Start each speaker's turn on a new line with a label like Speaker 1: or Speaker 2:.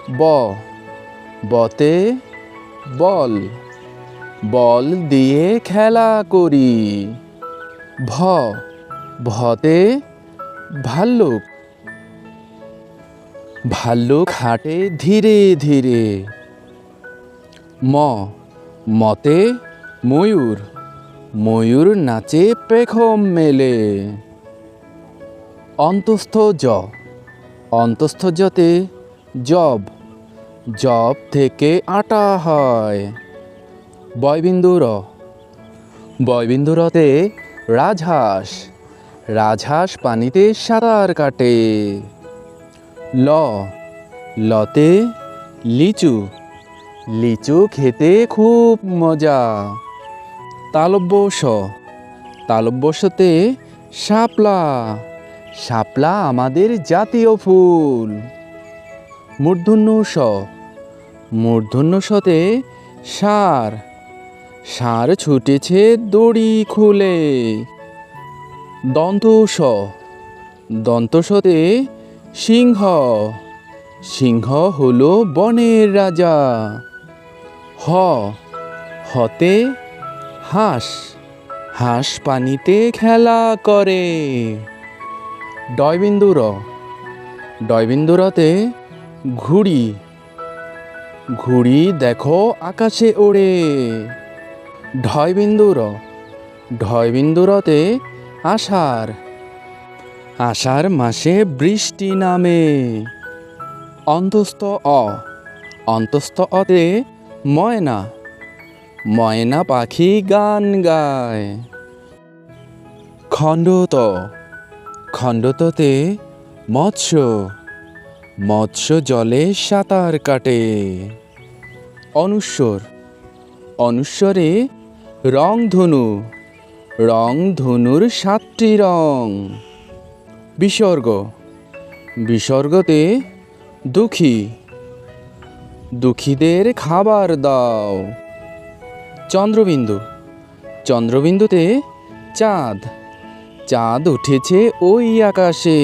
Speaker 1: ব বতে বল, বল দিয়ে খেলা করি। ভ ভতে ভাল্লুক, ভাল্লুক হাঁটে ধীরে ধীরে। ম মতে ময়ূর, ময়ূর নাচে পেখম মেলে। অন্তস্থ জ অন্তস্থ জতে জব, জব থেকে আটা হয়। বয়বিন্দু র বয়বিন্দু রতে রাজহাঁস, রাজহাঁস পানিতে সাঁতার কাটে। ল লতে লিচু, লিচু খেতে খুব মজা। তালব্য স তালব্য সতে শাপলা, শাপলা আমাদের জাতীয় ফুল। মূর্ধন্য স মূর্ধন্য সতে ষাঁড়, ষাঁড় ছুটেছে দড়ি খুলে। দন্ত স দন্ত সতে সিংহ, সিংহ হলো বনের রাজা। হ হতে হাঁস, হাঁস পানিতে খেলা করে। ডয়বিন্দু র ডয়বিন্দু রতে ঘুড়ি, ঘুড়ি দেখো আকাশে ওড়ে। ঢয়বিন্দু র ঢয়বিন্দু রতে আষাঢ়, আষাঢ় মাসে বৃষ্টি নামে। অন্তস্থ অ অন্তস্থ অতে ময়না, ময়না পাখি গান গায়। খণ্ডত খণ্ডততে মৎস্য, মৎস্য জলে সাঁতার কাটে। অনুস্বর অনুস্বরে রংধনু, রংধনুর 7টি রং। বিসর্গ বিসর্গতে দুঃখী, দুঃখীদের খাবার দাও। চন্দ্রবিন্দু চন্দ্রবিন্দুতে চাঁদ, চাঁদ উঠেছে ওই আকাশে।